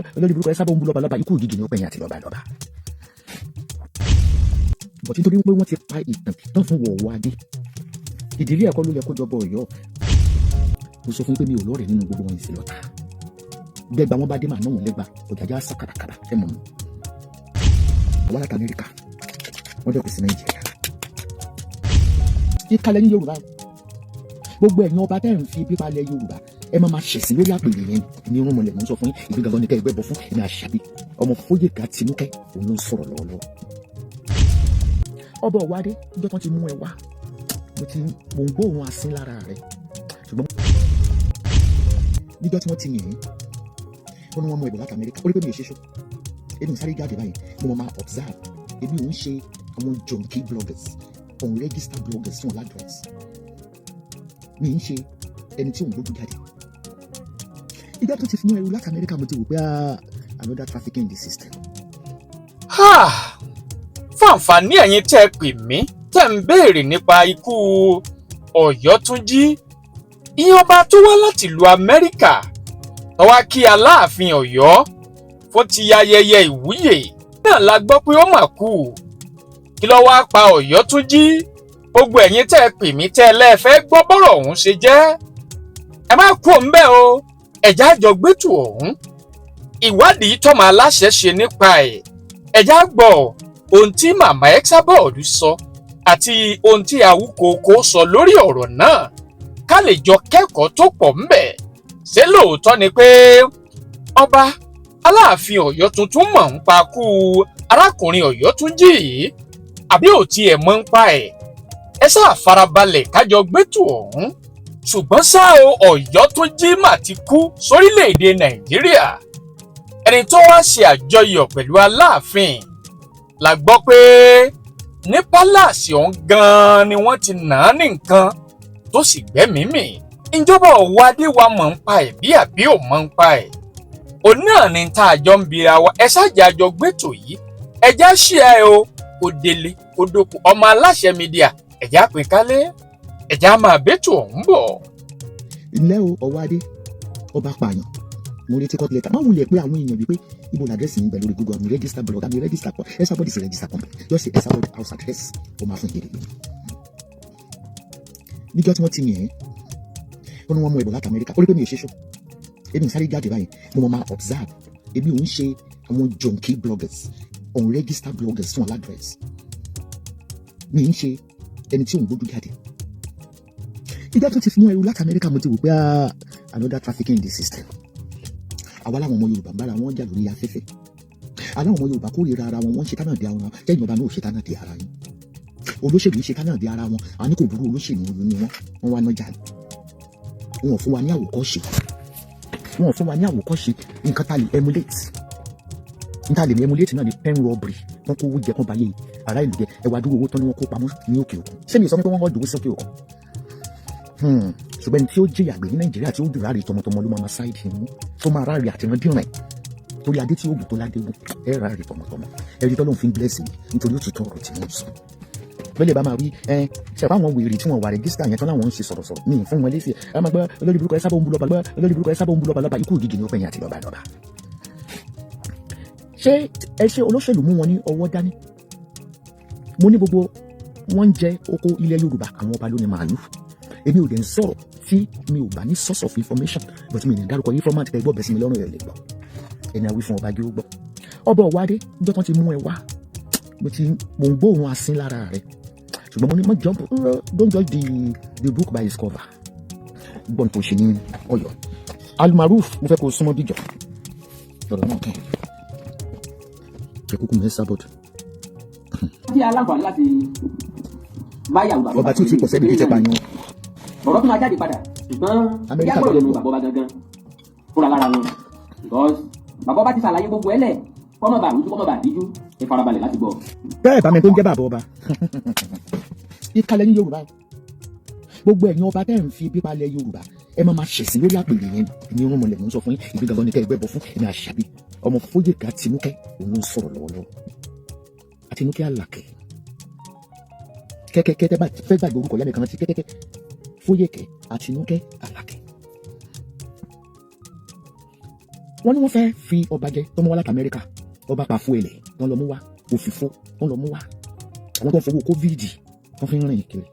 gbọ́ olórí burúkú Esabod ń bú lọ́ba lọ́ba ikú òjijì ni ó pẹ̀yìn àti lọ́ba lọ́ba. bọ̀tí nítorí pé wọ́n ti pa ìtàn tán fún Owoade ìdílé ẹ̀kọ́ ló yẹ kó jọba Ọ̀yọ́. mo sọ fún pé mi ò lọ́ọ̀rẹ́ nínú gbogbo wọn ìsìn lọ́ta gbẹgbà wọn bá dé màá náà wọn lẹ́gbà ọ̀jàjà sá kàràkàrà ẹ̀ mọ̀ mi. àwọn láti Amẹ́ríkà wọ́n dẹ̀ kù sí Nàìjíríà. ìkàlẹ̀ ní Yorùbá gbogbo ẹ̀yin ọba tẹ́ ń fi pípa lẹ̀ Yorùbá ẹ máa ṣẹ̀sìn lórí àpèrè yẹn ní irun mọ̀lẹ́ mọ̀ ń sọ fún yín ìbí gangan ní kẹ́ ẹgbẹ́ bọ fún ẹ̀mí Àṣàbí ọmọ Fóyèká Tinúkẹ́ òun ló ń sọ̀rọ̀ lọ́wọ́lọ́wọ́. Ọba Owoade níjọ́ tán ti mú ẹ wá mo ń gbóòórùn asín lára rẹ ṣùgbọ́n níjọ́ tí wọ́n ti yìn wọ́n ní wọ́n mú ẹ̀bùn láti Amẹ́ríkà ó rí pé mi ò ṣe ṣó èmi sáré jáde báyìí mo máa observe èmi ò ń ṣe àwọn junkie bloggers unregistered bloggers tí wọ́n ládrẹ́s mi ń ṣe ẹni tí òun gbójú jáde ìjọ tó ti fún ẹrú láti Amẹ́ríkà mo ti wò pé another trafficking in the system. fún àǹfààní ẹ̀yin tẹ́ ẹ pè mí tẹ́ ń béèrè nípa ikú Ọ̀yọ́túnjí ìyẹn ọba tó wá láti ìlú Amẹ́ríkà tó wá kí Aláàfin Ọ̀yọ́ fún ti ayẹyẹ ìwúyè náà la gbọ́ pé ó mà kú kí ló wá pa Ọ̀yọ́túnjí gbogbo ẹ̀yin tẹ́ ẹ pè mí tẹ́ ẹ lẹ́ẹ̀fẹ́ gbọ́ bọ́rọ̀ ọ̀hún ṣe jẹ́ ẹ má kú òǹbẹ́ o ẹ̀já àjọ gbẹ́tù ọ̀hún ìwádìí tọ́mọ aláṣẹ ṣe nípa ẹ̀ ẹ̀já gbọ́ ohun tí màmá Esabod sọ àti ohun tí Awúkòkò sọ lórí ọ̀rọ̀ náà ká lè jọ kẹ́kọ̀ọ́ tó pọ̀ ńbẹ̀ ṣé lóòótọ́ ni pé ọba Aláàfin Ọ̀yọ́ tuntun mọ̀ ń pa kú arákùnrin Ọ̀yọ́túnjí yìí àbí ò tiẹ̀ mọ̀ ń pa ẹ̀ ẹ sáà farabalẹ̀ kájọ gbẹ́tù ọ̀hún ṣùgbọ́n ṣá o Ọ̀yọ́túnjí mà ti kú sórílẹ̀-èdè Nàìjíríà ẹni tó wá ṣe àjọyọ̀ pẹ̀lú Aláàfin la gbọ́ pé ní pálásì ọ̀hún gan-an ni wọ́n ti nà á ní nǹkan tó sì gbẹ́mìí mì ìjọba Owoade wa mọ̀ ń pa ẹ̀ bí àbí ò mọ̀ ń pa ẹ̀ òun náà ni tá a jọ ń bira wa ẹ ṣáàjà àjọ gbẹ́tò yìí ẹjá ṣí ẹ o kò délé kò dókò ọmọ aláṣẹ mídíà ẹjá pín kálẹ̀ ẹjá máa bẹ́tò ọ̀hún bọ̀. ilé o Owoade ọba pààyàn mo retí court letter máa wulẹ̀ pé àwọn èèyàn wípé ibo làdírẹ́sì mi pẹ̀lú orí Google àmì register blog àmì register pọ̀ Esabod is register company yóò ṣe Esabod house address ó máa fún ìkéde. níjọ́ tí wọ́n ti yìn wọ́n ní wọ́n mú ẹ̀bùn láti Amẹ́ríkà ó rí pé mi ò ṣe ṣó èmi sáré jáde báyìí mo máa observe èmi ò ń ṣe àwọn junkie bloggers unregistered bloggers tí wọ́n ládrẹ́s mi ń ṣe ẹni tí òun gbójú jáde ìjọ tó ti fún ẹrú láti Amẹ́ríkà mo ti wò pé another trafficking in the system. àwa láwọn ọmọ Yorùbá bára wọn jà lórí afẹ́fẹ́ aláwọn ọmọ Yorùbá kórìíra ara wọn wọ́n ṣe tánà di ara wọn jẹ́ ìjọba náà ṣe tánà di ara yín olóṣèlú ṣe tánà di ara wọn àní kò burú olóṣèlú ni wọ́n wá nájà ni wọn ò fún wa ní àwòkọ́ṣe nǹkan tá lè emulate níta lè ní emulate náà ní pen robbery wọn kó owó jẹ kán báyé ará ìlú jẹ ẹwà dúró owó tán ni wọn kó pamọ́ ní òkè òkun ṣé mi sọ pé wọ́n kọ́ dòwó sókè òkun ṣùgbọ́n ẹni tí ó jìyà gbé ní Nàìjíríà tí ó dùn ráre tọmọtọmọ ló máa ṣáìdì mú tó máa ráre àtìrandíran torí adé tí ó gùn tó ládégún ẹ ráre tọmọtọmọ ẹrí tọ́lọ́ fi ń blẹ́sì nítorí ó ti tọ́ ọ̀rọ̀ tí wọ́n sọ lọ́lẹ̀ bá máa wí ṣẹ̀fọ́ àwọn wèrè tí wọ́n wà rẹ́gísítà yẹn tán láwọn ń ṣe sọ̀rọ̀sọ̀rọ̀ ní fún wọn léṣe ẹ máa gbọ́ olórí burúkú Esabod ń bú lọ́ba lọ́ba ikú òjijì ni ó pẹ̀yìn àti lọ́ba lọ́ba. ṣé olóṣèlú mú wọn ní ọwọ́ dání mo ní gbogbo wọn ń jẹ oko ilẹ̀ Yorùbá àwọn ọba ló ní màálù èmi ò dẹ̀ ń sọ̀rọ̀ tí mi ò bá ní source of information but mi ní dárúkọ yìí format tẹ gbọ́ bẹ́ẹ̀ sí mi lọ́rùn ẹ̀ lè gbọ́ ẹni àwí fún ọba gé ó gbọ́. Ọba Owoade níjọ́ tán ti mú ẹ wá mo ń gbóòórùn asín lára rẹ ṣùgbọ́n mo ní má jump don't judge the book by its cover gbọ́n tó ṣe ní Ọ̀yọ́ ALMOROOF mo fẹ́ kó o súnmọ́ bíjọ lọ́rọ̀ náà kẹ́ ẹ kúkú mi Esabod. tí aláǹfààní láti báyà ọba tí ò tí pọ̀ sẹ́ni bí tẹ́ pa yín ọ̀rọ̀ tó máa jáde padà ṣùgbọ́n yàgbọ́ lẹ́nu bàbá ọba gangan fúnra lára wọn because bàbá ọba ti ṣàlàyé gbogbo ẹlẹ̀ kọ́mọ̀ bá rújú kọ́mọ̀ bá díjú ẹ farabalẹ̀ láti gbọ́. bẹ́ẹ̀ bá mi tó ń jẹ́ bàbá ọba ìkàlẹ̀ ní Yorùbá gbogbo ẹ̀yin ọba tẹ́ ń fi pípa lẹ̀ Yorùbá ẹ máa ṣẹ̀sìn lórí àpèrè yẹn ní irun mọ̀lẹ́ ń sọ fún yín ìbí gangan ní kẹ́ ẹgbẹ́ bọ̀ fún ẹ̀mí Àṣàbí ọmọ Fóyèká Tinúkẹ́ òun ń sọ̀rọ̀ lọ́wọ́lọ́wọ́ Àtinúkẹ́ Àlàkẹ́ kẹ́kẹ́kẹ́ tẹ́ bá fẹ́ gbàgbé orúkọ yá mi kan rántí kẹ́kẹ́kẹ́ Fóyèkẹ́ Àtinúkẹ́ Àlàkẹ́ wọ́n ní wọ́n fẹ́ fi ọba jẹ tọmọ wá láti Amẹ́ríkà ọba pàfó ẹlẹ̀ wọ́n lọ mú wá òfìfo wọ́n lọ mú wá àwọn tó ń fowó covid wọ́n fi ń rìn kiri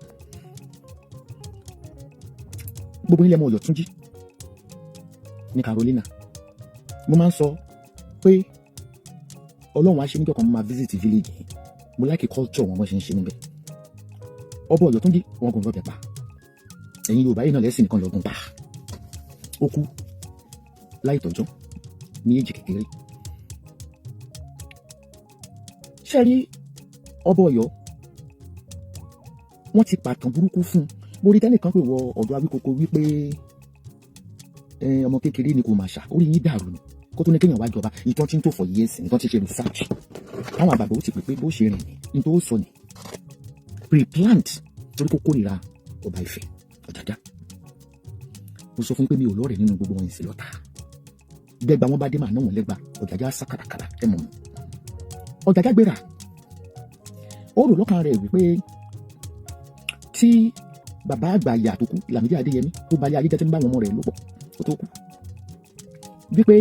gbogbo ilẹ̀ ọmọ Ọ̀yọ́túnjí ní Carolina mo máa ń sọ pé Ọlọ́run á ṣe níjọ́ kan mo máa visit village yìí mo like culture wọn ṣe ń ṣe níbẹ̀ ọba Ọ̀yọ́túnjí wọn kò lọ́bẹ̀ pa ẹ̀yin Yorùbá yìí náà lẹ́sìn nìkan lọ́gùn pa ó kú láì tọ́jọ́ ní èjì kékeré ṣe rí ọba Ọ̀yọ́ wọ́n ti pàtàn burúkú fún un mo rí tẹ́nìkan pé wọ ọ̀dọ̀ Awíkoko wípé ọmọ kékeré ni kò máa ṣà orí yín dàrú ni kó tó ní kéèyàn wá jọba ìtàn tí ń tò for years nǹkan ti ṣe research àwọn àgbàgbà ó ti pè pé bó ṣe rìn ní tó sọ ni pre-plant torí kó kórìíra ọba Ifẹ̀ Ọ̀jájá mo sọ fún pé mi ò lọ́rẹ̀ẹ́ nínú gbogbo wọn ìsìn lọ́ta gbẹgbà wọn bá dé máa ná wọn lẹ́gbà Ọ̀jájá sá kàràkàrà ẹ mọ̀ Ọ̀jájá gbéra ó rò lọ́kàn rẹ̀ wípé tí bàbá àgbà ìyá tó kú Lámídì Adéyẹmí tó balẹ̀ ayé jẹ́ tí ń bá àwọn ọmọ rẹ̀ lò pọ̀ ó tó kú wípé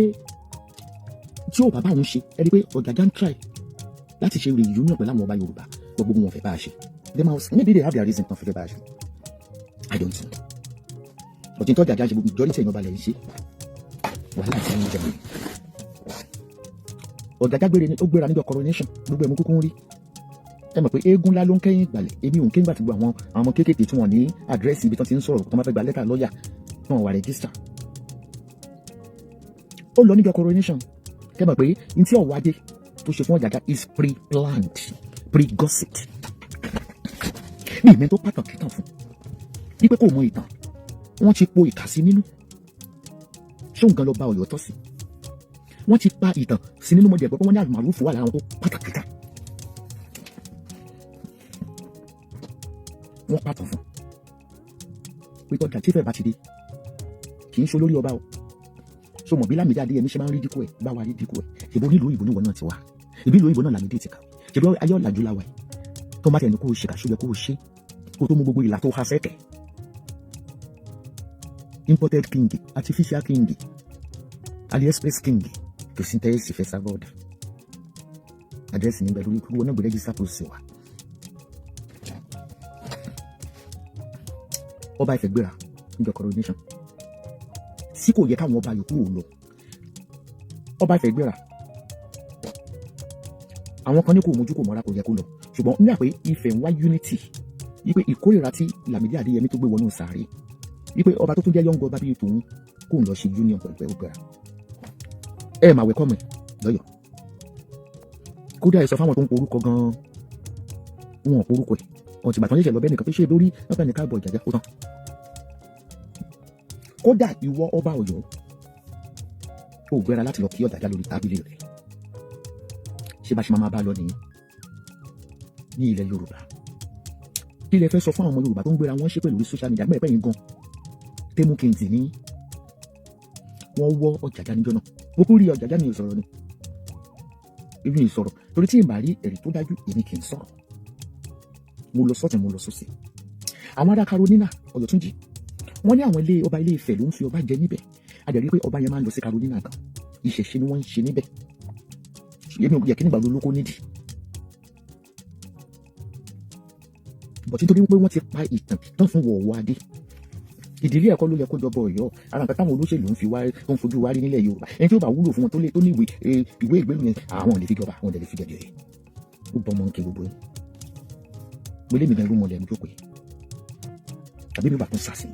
tí ó bàbá òun ṣe ẹni pé Ọ̀jájá ń try láti ṣe reunion pẹ̀lú àwọn ọba Yorùbá gbogbo wọn fẹ́ bá a ṣe maybe they have their reason kan fẹ́ bá a ṣe I don't know but n tó Ọ̀jájá ṣe gbogbo ìjọ níṣẹ́ ìyọba lẹ́yìn ṣe wàhálà tí wọ́n jẹ mọ́ Ọ̀jájá gbéra níjọ́ coronation gbogbo ẹ̀mú kúkú ń rí ẹ mọ̀ pé eégún ńlá ló ń kẹ́yìn ìgbàlẹ̀ èmi ò ń kéńgbà tí gbogbo àwọn ọmọ kéékèèké tí wọ́n ní àdírẹ́sì ibi tí wọ́n ti ń sọ̀rọ̀ tó máa fẹ́ gba lẹ́tà lọ́ọ̀yà tí wọ́n wà rẹ́gísítà ó lọ níjọ́ coronation kẹ́ mọ̀ pé n tí Ọ̀wádé tó ṣe fún Ọ̀jájá is pre-planned pre-gossip ní ìmẹ́ tó pàtàkì tàn fún wípé kò mọ ìtàn wọ́n ti po ìkà sí nínú ṣóun gan lọ bá Ọ̀yọ́ tọ́ sí wọ́n ti pa ìtàn sí nínú mọ́jẹ̀ gbọ́ pé wọ́n ní àlùmọ̀rúfù wà lára àwọn tó pàtàkì tàn wọ́n pàtàn fún pé tọ́jà tí fẹ́ bá ti dé kì í ṣe olórí ọba o so mọ̀ bí Lámídì Adéyẹmí ṣe máa ń rí dínkù ẹ̀ bá wa rí dínkù ẹ̀ ṣèbó nílùú òyìnbó níwọ̀n náà ti wá ìbí ìlú òyìnbó náà Lámídì ti kà ṣèbó ayé ọ̀làjú la wà ẹ̀ tó má tẹ̀lé kó o ṣe kà ṣóyẹ kó o ṣe kó o tó mú gbogbo ìlà tó ha sẹ́kẹ̀ imported king artificial king AliExpress king kò sí tẹ́yẹ̀sì fẹ́ Esabod àdírẹ́sì níbẹ̀ lórí kúrú wọn náà gbé rẹ́gísítà tó sì wà. Ọba Ifẹ̀ gbéra níjọ́ coronation sí kò yẹ káwọn ọba yòókù ò lọ Ọba Ifẹ̀ gbéra àwọn kan ní kò mójú kò mọ́ra kò yẹ kó lọ ṣùgbọ́n ní àpé Ifẹ̀ ń wá unity wípé ìkórìíra tí Lámídì Adéyẹmí tó gbé wọnú sàárè wípé ọba tó tún jẹ́ yọ̀ǹgọ̀ ọba bíi tòun kò ń lọ ṣe union pẹ̀lú pẹ̀lú gbéra ẹ máa wẹ̀kọ́ mi lọ́yọ̀ kódà ẹ sọ fáwọn tó ń porúkọ gan-an wọn ò porúkọ ẹ̀ wọ́n ti bàtàn ṣẹ̀ṣẹ̀ lọ bẹ́ẹ̀ nìkan pé ṣé lórí wọ́n fẹ́ ní káàbọ̀ Ọ̀jájá kó tán kódà ìwọ ọba Ọ̀yọ́ ó gbéra láti lọ kí Ọ̀jájá lórí tábìlì rẹ̀ ṣé bá ṣe máa bá lọ nìyẹn ní ilẹ̀ Yorùbá kí lẹ fẹ́ sọ fún àwọn ọmọ Yorùbá tó ń gbéra wọn ṣe pẹ̀lú orí social media gbẹ́ẹ̀pẹ́ yín gan tẹ́mú kìntì ní wọ́n wọ́ Ọ̀jájá níjọ́ náà mo kú rí Ọ̀jájá mi ò sọ̀rọ̀ ni èmi ì sọ̀rọ̀ torí tí ìbá rí ẹ̀rí tó dájú èmi kì í sọ̀rọ̀ mo lọ sọ́tún mo lọ sósì àwọn ará Carolina Ọ̀yọ́túnjí wọ́n ní àwọn ọba ilé Ifẹ̀ ló ń fi ọba jẹ níbẹ̀ a dẹ̀ rí pé ọba yẹn máa ń lọ sí Carolina gan ìṣẹ̀ṣe ni wọ́n ń ṣe níbẹ̀ èmi ò yẹ kí nígbà lólókó nídìí bọ̀ títorí wípé wọ́n ti pa ìtàn tán fún Ọ̀wádé ìdílé ẹ̀kọ́ ló yẹ kó jọba Ọ̀yọ́ ara nǹkan táwọn olóṣèlú ń fi wá tó ń fojú wá rí nílẹ̀ Yorùbá ẹni tí ó bá wúlò fún wọn tó ní ìwé ìgbélú yẹn àwọn ò lè fi jọba àwọn ò lè fi jẹjẹ rẹ ó bọ́ ọmọ ń ké gbogbo yẹn gbélé mi gan irú mọ̀lẹ́ jókòó yìí tàbí mi bá tún sàṣì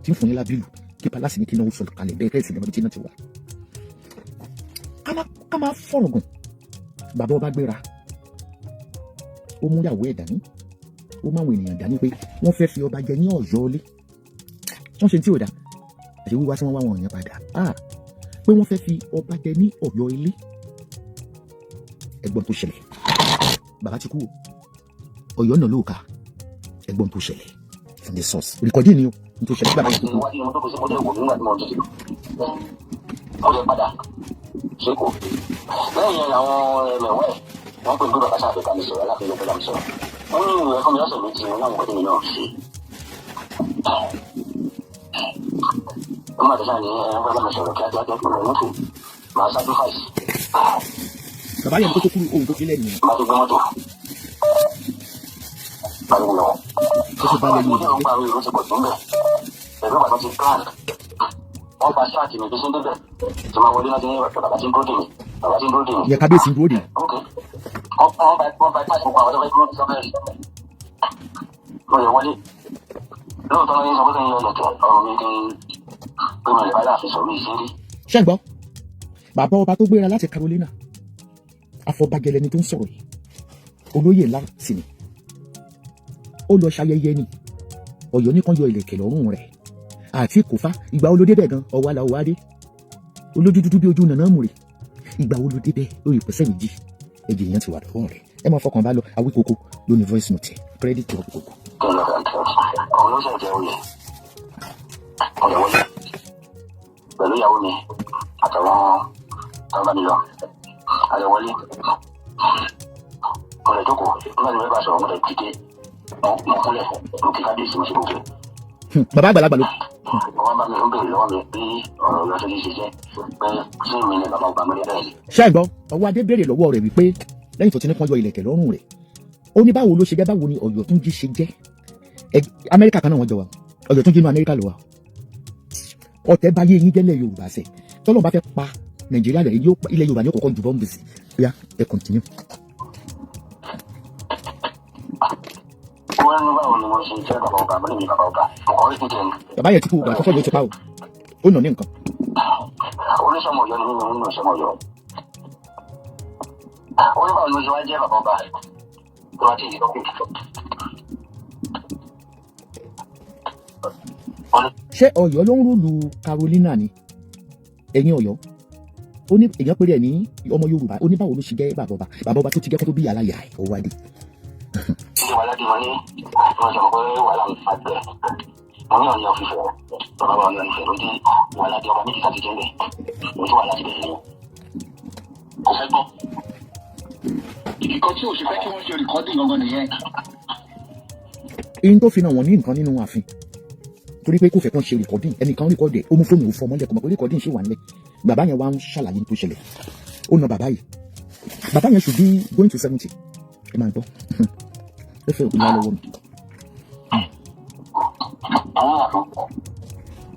tí ń fún yín lábìlù kí palasi ní kí náà ó sọ̀rọ̀ kalẹ̀ bẹ́ẹ̀ kẹ́sì lẹ́mọ̀bí tí náà ti wà. ká má fọ̀rọ̀ gùn bàbá ọba gbéra ó mú ìyàwó ẹ̀ dání ó máwọn ènìyàn dání pé wọ́n fẹ́ fi ọba jẹ ní Ọ̀yọ́ lé wọ́n ṣe tí ò dá àti wíwá tí wọ́n wá wọn yẹn padà pé wọ́n fẹ́ fi ọba jẹ ní Ọ̀yọ́ ilé ẹ̀gbọ́n tó ṣẹlẹ̀ bàbá ti kú Ọ̀yọ́ náà lóòka ẹ̀gbọ́n tó ṣẹlẹ̀ from the source rìkọ́dì ni o n tó ṣẹlẹ̀ bàbá yìí. ìwádìí wọn tó kọ sí ọdẹ ìwò nígbà tí wọn tó ti lò ọdẹ padà ṣekú lẹ́yìn yẹn àwọn ẹmẹ̀wẹ̀ wọn pè ní bàbá sáà fẹka mi sọ̀rọ̀ aláfin ló fẹka mi sọ̀rọ̀ wọn ní ìwé fún mi lọ́sẹ̀ méjì wọn láwọn kọtẹ mi náà ṣe wọn máa tẹsán ní ẹran bàbá mi sọ̀rọ̀ kíákíá kí wọn kò màá sacrifice. Bàbá yẹn kó tó kúrò ohun tó fi lẹ́nu. Má tó gbé mọ́tò. Báyìí lọ. Ó ti bá lẹ́nu ìlú. Ó ń parí ìlú ti pọ̀ tó ń bẹ̀. Ẹ̀rọ bàtà ti plan. Wọ́n gba ṣáàtì mi bí sí ń débẹ̀. Tí máa wọlé láti ní bàbá tí ń dúró dè mí. Bàbá tí ń dúró dè mí. Yẹ kábíyèsí ń dúró dè. Ok. Wọ́n bá pàṣẹ gbogbo àwọn tó fẹ́ dúró sí sọ́bẹ̀rì. Mo lè wọlé. Lóòótọ́ ní sọ pé kí n yọ lẹ̀kẹ̀ ọ̀rọ̀ mi kí n pé mo lè bá láàfin sọ̀rọ̀ ìṣeré. Ṣé ń gbọ́? Bàbá ọba tó gbéra láti Carolina, afọbajẹlẹ ni tó ń sọ̀rọ̀ yìí, olóyè ńlá sì ni. Ó lọ ṣayẹyẹ ni, Ọ̀yọ́ nìkan yọ ìlẹ̀kẹ̀ lọ́rùn rẹ̀. Àti Kòfá, ìgbà wo ló débẹ̀ gan? Ọwọ́ àlà òwò adé. Olójú dúdú bí ojú nànà mùrè. Ìgbà wo ló débẹ̀ lórí pẹ̀sẹ̀ méjì? Ẹ̀jẹ̀ yẹn ti wà lọ́wọ́ rẹ̀. Ẹ máa fọkàn bá lọ, Awíkoko ló ní voice note credit to Awíkoko. Àwọn ló ṣẹ̀jẹ̀ oyè. Ọ̀rẹ́ wọlé. Pẹ̀lú ìyàwó mi àtàwọn tọ́gbà mi lọ. Àlẹ́ wọlé. Ọ̀rẹ́ jókòó. Nígbà tí mo bá sọ̀rọ̀ mo lè dìde. Mo kúnlẹ̀. Mo kí kábíyèsí mo ṣe gbogbo. Bàbá àgbàlagbà ló. Wọ́n bá mi ń bèrè lọ́wọ́ mi bí ọ̀rọ̀ Ọlọ́túnjí ṣe jẹ́ pé ṣé mi ni bàbá ọgbà mi níbẹ̀ yìí. Ṣé ẹ gbọ́? Ọwọ́adé béèrè lọ́wọ́ rẹ̀ wípé lẹ́yìn tó ti ní kán yọ ìlẹ̀kẹ̀ lọ́rùn rẹ̀, ó ní báwo ló ṣe jẹ́, báwo ni Ọ̀yọ́túnjí ṣe jẹ́. Amẹ́ríkà kan náà wọ́n jọ wà, Ọ̀yọ́túnjí inú Amẹ́ríkà ló wà. Ọ̀tẹ̀ bá yé yín jẹ́lẹ̀ Yorùbá sẹ̀, tọ́lọ́ bá fẹ́ pa Nàìjíríà rẹ̀, ilẹ̀ Yorùbá ní kọ̀ọ̀kan jù bọ́m̀bù sí. Bóyá ẹ continue. Wọ́n ní báwo ni mo ṣe jẹ́ bàbá ọgbà mi ní bàbá ọgbà. Ọkọ̀ orí tuntun ni. Bàbá yẹn ti kú, àkọ́kọ́ ló ti pa o. Ó nà ní nǹkan. Oníṣọ́mọ Ọ̀yọ́ ni mímu nínú ìṣọ́mọ Ọ̀yọ́. Wọ́n ní báwo ni mo ṣe wá jẹ́ bàbá ọgbà tó wá ti yìí lọ́kùn. Ṣé Ọ̀yọ́ ló ń rúlu Carolina ni? Ẹ̀yin Ọ̀yọ́. Ó ní èèyàn péré ẹ̀ ní ọmọ Yorùbá. Ó ní báwo ló ṣe jẹ́ bàbá ọba. Bàbá ọba tó ti jẹ́ kó tó bí aláya ẹ̀ Owoade. Ṣé wàhálà dì wọ́n ní wọ́n sọ pé wàhálà ń fa bẹ̀rẹ̀. Wọ́n ní ọ̀nà ọ̀fífẹ́ bàbá wa ní ọ̀nìfẹ́ ló dé wàhálà dì ọba méjì láti jẹ́ bẹ̀. Mo tún wàhálà ti bẹ̀rẹ̀ yẹn. Kò fẹ́ gbọ́. Ìdíkọ́ tí òṣèlú fẹ́ kí wọ́n ṣe rìkọ́dì gangan nìyẹn. Ihun tó fi náà wọ́n ní nǹkan nínú ààfin. Torí pé kò fẹ́ kán ṣe rìkọ́dì, ẹnìkan rìkọ́dì ẹ̀, ó mú fóònù fọ́ mọ́lẹ̀ kọ́ mọ̀ pé rìkọ́dì ṣì wà nílẹ̀. Bàbá yẹn wá ń ṣàlàyé tó ṣẹlẹ̀. Ó na bàbá yìí. Bàbá yẹn should be going to 70. Ẹ máa gbọ́. Ẹ fẹ́ òkú lọ́wọ́ mi. Àwọn àrùn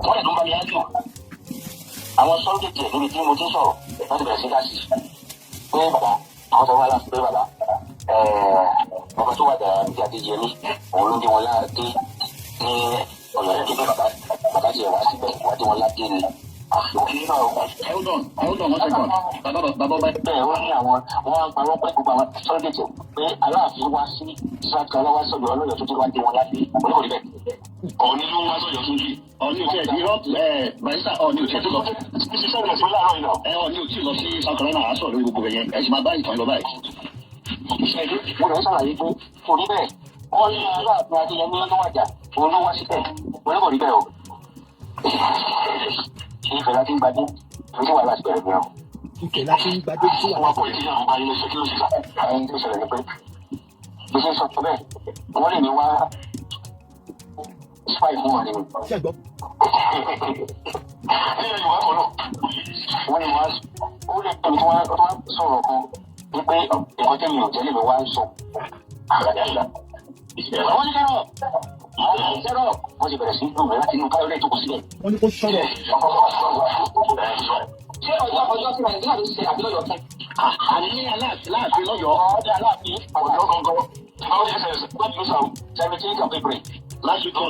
wọ́n lè tún bá mi ájò. Àwọn sọ́ńdẹ̀tì níbi tí mo ti ń sọ̀rọ̀ láti bẹ̀rẹ̀ sí gáàsì. Pé bàbá, àwọn sọ wá láti pé bàbá, bàbá tó wà dà ní Adéjẹmí, òun ló ń dé wọn láàdé ní Ọ̀yọ́ yẹn tó pé bàbá ti wá síbẹ̀ wá dé wọn láàdé ni. Hold on 1 second. Bàbá ọba bẹ́ẹ̀ wọ́n ní àwọn wọ́n á parọ́ pé gbogbo àwọn sọ́ńdẹ̀tì pé Aláàfin wá sí South wá sọ̀dọ̀ Ọlọ́yọ̀ tó ti wá dé wọn láàdé. Olóòrè bẹ́ẹ̀. Ọ̀ọ́ni ló ń wá sọ̀yọ̀ tó ń jì. Ọ̀ọ́ni ò tiẹ̀ di barista ọ̀ọ́ni ò tiẹ̀ tó lọ. Ṣé sọ̀rọ̀ sí láàárọ̀ yìí náà? Ọ̀ọ́ni ò tí ì lọ sí South Carolina àásọ lórí gbogbo rẹ̀ yẹn. Ẹ sì máa bá ìtàn lọ báyìí. Mo lọ sàlàyé pé torí bẹ́ẹ̀ wọ́n ní Aláàfin Adéyẹmí ló wájà òun ló wá síbẹ̀. Olóòrè bẹ́ẹ̀ o. Ìfẹ́ láti ń gbadé tí wàhálà ti bẹ̀rẹ̀ mìíràn. Ìfẹ́ láti ń gbadé tí wàhálà ti bẹ̀rẹ̀. Wọ́n kò tí àwọn ayé ṣe kí ló ṣe àwọn tó ṣẹlẹ̀ ní pé bí ṣe sọ pé bẹ́ẹ̀ wọ́n lè ní wá spy fún wọn nínú. Ṣé ẹ gbọ́? Nílẹ̀ Yorùbá kan náà wọ́n ní wá ó lè pè ní wọ́n sọ̀rọ̀ kan wípé ẹ̀kọ́ tẹ̀yìn ò tẹ́lẹ̀ mi wá ń sọ. Wọ́n ní sẹ́rọ̀ wọ́n ti bẹ̀rẹ̀ sí lù mí láti inú káyọ̀lẹ̀ tó kù sílẹ̀. Wọ́n ní kó sọ̀rọ̀. Ṣé ọjọ́ tí Nàìjíríà ló ṣe àbí lọ́yọ̀ kẹ́? Àní Aláàfin lọ́yọ̀ ọdẹ Aláàfin Ọ̀yọ́ gangan. Àwọn ẹ̀sẹ̀ wọ́n ti sọ 17 of April. Lásìkò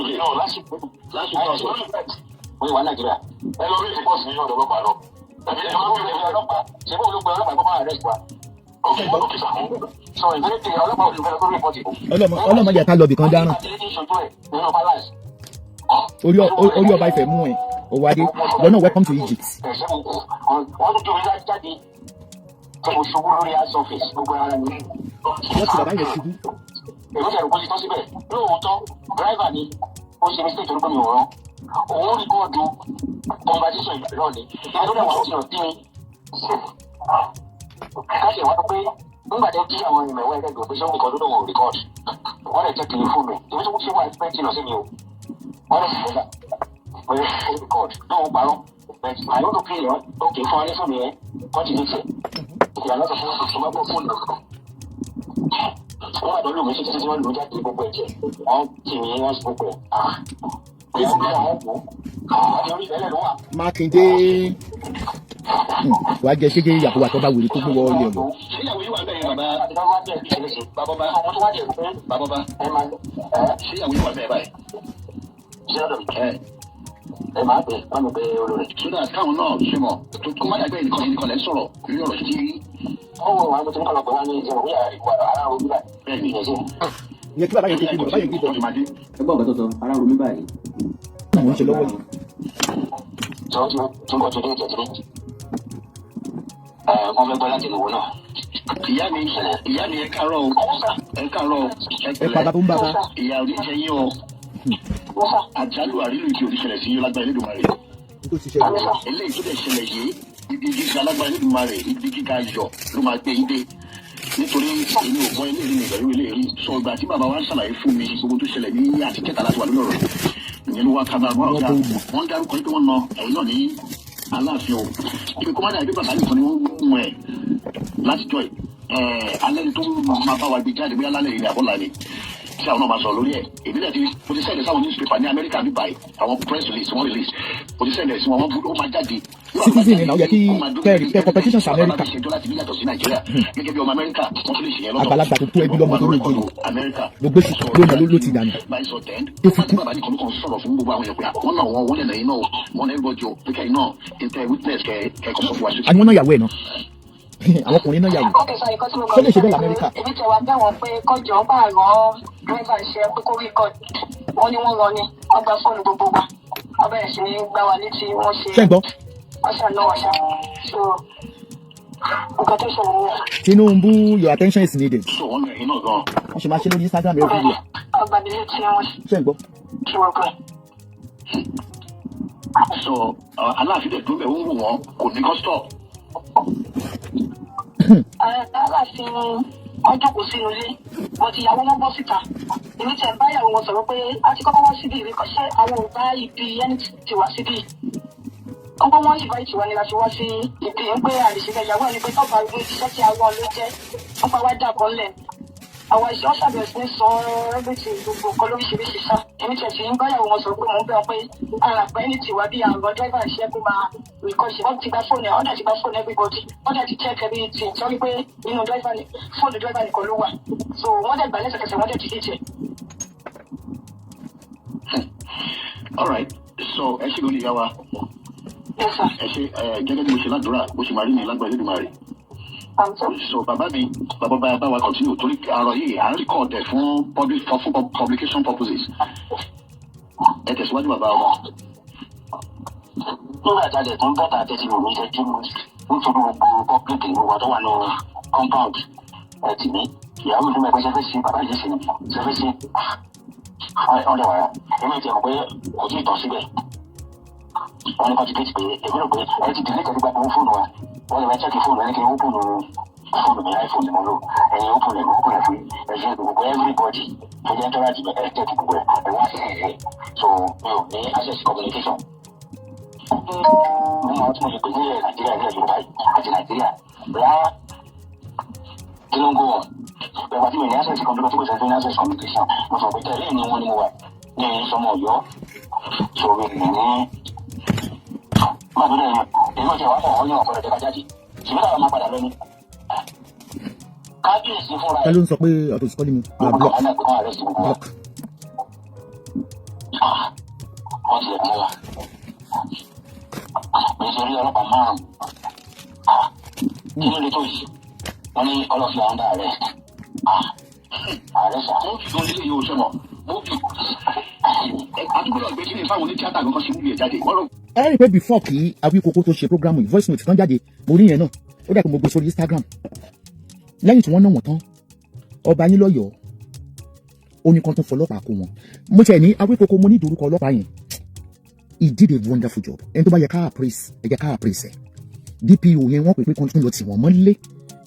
wọ́n wà Nàìjíríà. Ẹ lọ rí ìfipọ̀ sí ọ̀dọ̀ ọlọ́pàá lọ. Tàbí ẹ lọ rí ìfipọ̀ ọlọ́pàá. Ṣé bó olùgbé ọlọ́pàá kọ́ máa rẹ̀ ṣùgbà? Sọ ìgbésẹ̀ tí ọlọ́pàá olùgbé lọ sórí ìpọ́tì. Ọlọ́mọ yẹ ká lọ bìkan dáràn. Orí ọba Ifẹ̀ mú ẹ Owoade, you're not welcome to Egypt. Wọ́n tún jòwé jáde tí mo ṣubú lórí house office gbogbo ara mi. Wọ́n ti bàbá yẹn ṣubú. Èrò ìṣẹ̀lẹ̀ kò ti tán síbẹ̀. Lóòótọ́, driver ni ó ṣe mistake orúkọ mi ò rán. Òun rìkọ́ọ̀dù conversation ìbẹ̀rẹ̀ ọ̀lẹ́. Ìgbà tó dẹ̀ wọ́n ti hàn dín mi. Káṣí wá pé nígbà tó kí àwọn ìmọ̀wé ẹgbẹ́ pé sọ́wọ́n kan tó dọ̀ wọ́n rìkọ́ọ̀dù. Wọ́n lè jẹ́ kí n fún mi. Ìwé tó ṣe wà ẹgbẹ́ tí lọ sí mi o. Wọ́n lè sì pé ó record náà ó parọ́ I want to pay you okay fún alẹ́ fún mi yẹn continue. Ìyá náà sọ fún ìṣúná pọ̀ fóònù. Wọ́n wà lórí òmìnir títí wọ́n lò jáde gbogbo ẹ̀jẹ̀. Wọ́n tì mí wọ́n sọ gbogbo ẹ̀. Ìyá náà wọ́n kú. Àti orí ìbẹ̀lẹ̀ ló wà. Mákindé wàá jẹ ṣége ìyàwó àtọ́ba wèrè tó gbówó ọlẹ́ ọ̀yọ́. Ṣé ìyàwó yìí wà bẹ́ẹ̀ bàbá? Bàbá ọmọ tó wá jẹ̀ fún bàbá ẹ máa ṣé ìyàwó yìí wà bẹ́ẹ̀ báyìí? Ṣé ọ̀dọ̀ ẹ máa bẹ̀ wọ́n mi bẹ̀ olórí. Sódà káwọn náà ṣe mọ̀ tó má dàgbẹ́ ìnìkan lẹ́ sọ̀rọ̀ lórí ọ̀rọ̀ sí. Ọwọ́ àwọn ọmọ tó ń kọ́ lọ́pọ̀ wá ní ìjẹun ní àríwá ara orí báyìí. Bẹ́ẹ̀ ni ìyẹn ìyẹn kí bàbá yẹn kékeré bàbá yẹn kékeré. Ẹgbọ́n ọ̀gá tó sọ ara orí báyìí. Àwọn ń ṣe lọ́wọ́ yìí. Sọ tí ń bọ̀ tó dé ìjẹ́ wọ́n fẹ́ gbọ́ láti ìwò náà. Ìyá mi ẹ káàárọ̀ o. Ẹ káàárọ̀ o. Ẹ bàbá tó ń bàbá. Ìyá oníṣẹ́ yín o. Àjálù àrílù ìdí òṣìṣẹ́lẹ̀ sí lágbára Elédùmarè. Eléyìí tó dẹ̀ ṣẹlẹ̀ yìí ibi gíga lágbára Elédùmarè ibi gíga yọ̀ ló máa gbé yín dé. Nítorí èmi ò mọ eléyìí ní ìgbà ìwé eléyìí sọ ìgbà tí bàbá wa ń ṣàlàyé fún mi gbogbo tó ṣẹlẹ̀ ní àti kẹta láti wà lórí ọ̀rọ̀. Ìyẹn ló wá kábàá ọ̀gá wọ́n dárúkọ pé wọ́n na ẹ̀yìn náà ní Aláàfin o. Ibi kó má dà bí bàbá nìkan ni wọ́n mú ẹ̀ láti jọ alẹ́ tó máa bá wa gbé jáde bóyá lálẹ́ ìrìn àbọ̀là ni tí àwọn náà máa sọ lórí ẹ̀. Èmi náà ti mo ti sẹ́yìn sáwọn newspaper ní Amẹ́ríkà bí báyìí àwọn press release wọ́n release mo ti sẹ́yìn sí wọn wọ́n bú ó máa jáde. Citizen náà yẹ kí kẹ́ competition sí Amẹ́ríkà. Àgbàlagbà tó tó ẹbí lọ́mọ tó ní ìjọba gbogbo èsì lónà ló ti dànù. Tó fi kú. Àwọn náà yàwó ẹ̀ náà. Àwọn ọkùnrin náà yàwó. Tó lè ṣe bẹ́ẹ̀ l'Amẹ́ríkà. Èmi tẹ̀ wá bẹ̀ wọ́n pé kọjọ́ bá rán dírẹ́fà iṣẹ́ pé kó rí kọ́ọ̀dù. Wọ́n ní wọ́n rán ni, wọ́n gba fóònù gbogbo wa. Wọ́n bẹ̀rẹ̀ sí ní gbá wa létí wọ́n ṣe. Ṣé ń gbọ́? Wọ́n ṣàná ọ̀ṣà. So nǹkan tó ṣẹlẹ̀ nìyẹn. Tinubu, your attention is needed. Wọ́n ṣe máa ṣe lórí Instagram every day. Ọgbà mi létí wọn. Ṣé ń gbọ́? Kí wọ́n gbọ́. So Aláàfin dẹ̀ dúró bẹ̀ wọ́n wò wọ́n kò ní kọ́ stop. Aláàfin wọ́n jókòó sínú ilé wọ́n ti yàwó wọn bọ́ síta. Èmi tẹ̀ ń bá ìyàwó wọn sọ̀rọ̀ pé a ti kọ́kọ́ wá síbí ìwé kan ṣé àwọn ò bá ibi ẹni ti wá síbí. Ọgbọ́n wọn ìbá ìtìwá ni láti wá sí ibi ń pé àdìsílẹ̀ ìyàwó ẹni pé tọ́ba ìwé iṣẹ́ tí àwọn ló jẹ́ wọ́n pa wá dà kan lẹ̀. Àwọn ìṣọ́ ṣàbẹ̀wò sí ní sọ ẹgbẹ́tì gbogbo nǹkan lóríṣiríṣi sá. Èmi tẹ̀ sí ń bá ìyàwó wọn sọ pé mò ń bẹ̀ wọn pé àràpẹ́ ní tiwa bí àwọn dírẹ́fà iṣẹ́ kó máa rìkọ́ṣì. Wọ́n ti gba fóònù ọ̀dà ti gba fóònù everybody. Wọ́n dẹ̀ ti check everything sọ wípé inú fóònù dírẹ́fà nìkan ló wà. So wọ́n dẹ̀ gbà lẹ́sẹ̀kẹsẹ̀ wọ́n dẹ̀ ti díje. All right, so ẹ ṣe lórí ìyá wa. Ẹ ṣe gẹ́gẹ́ bí mo ṣe ládùúrà bó ṣe máa rí ní lágbára Elédùmarè. So bàbá mi bàbá bá wa continue torí àrò yìí à ń record ẹ̀ fún publication purposes. Ẹ tẹ̀síwájú bàbá wa. Nígbà tá a dẹ̀ tún bọ́ta tẹ̀sí mi jẹ́ kí mo nítorí gbogbo public ìwà tó wà ní compound tì mí. Ìyàwó ìlú mẹ́gbẹ́ ṣẹ́fẹ́ sí bàbá yìí sí ṣẹ́fẹ́ sí ọ̀dẹ̀ wàrà. Èmi ti rò pé kò tí ì tọ́ síbẹ̀. Wọ́n ní kọ́ ti dé ti pé èmi rò pé ẹ ti dìlé tẹ̀lé gbàgbọ́ fóònù wa. Wọ́n lè máa check fóònù ẹni kí n open fóònù mi iPhone mo lò. Ẹ̀yin open rẹ̀ fún ẹ̀ṣẹ̀ gbogbo everybody. Mo jẹ́ tọ́lá jù ẹ̀ check gbogbo ẹ̀ wá sí ẹ̀ṣẹ̀. So mi ò ní access communication. Mo máa tún mo ṣe pé ní Nàìjíríà ní Yorùbá àti Nàìjíríà. Bóyá Tinubu wọn. Bẹ̀rẹ̀ wá tí mi ní access communication tí kò sẹ́ni ní access communication. Mo sọ pé tẹ̀lé ni wọ́n ní mo wà ní ìsọmọ Ọ̀yọ́. So mi ní èmi ò jẹ́ wá fún ọ̀yọ́ ọ̀pọ̀lọpọ̀ ẹ̀ka jáde ṣùgbọ́n àwọn máa padà lọ́ní. Kábíyèsí fúnra ẹ ló ń sọ pé ọ̀tọ̀ ìsìkọ́lì mi block. wọ́n ti lè mú wa. Nítorí ọlọ́pàá márùn-ún kí ló lè tó yìí wọ́n ní ọlọ́fin àwọn ààrẹ ààrẹ sà. Mo fi olè yìí o sọ̀rọ̀ mo fi àdúgbò náà gbé kí ni fáwọn onítíátà kankan ṣe wúlò ẹ̀ jáde. Ẹ rí i pé before kí Awíkókó tó ṣe programu yìí voice note tán jáde mo rí yẹn náà ó dà pé mo gbé sórí Instagram lẹ́yìn tí wọ́n ná wọ́n tán ọba yín lọ́yọ̀ọ́ ó ní kan tó fọlọ́pàá kó wọn mo tẹ̀ ní Awíkókó mo ní ìdórúkọ ọlọ́pàá yẹn he did a wonderful job ẹni tó bá yẹ ká appraise ẹ jẹ́ ká appraise ẹ̀ DPO yẹn wọ́n pè pé kan tún lọ tì wọ́n mọ́lé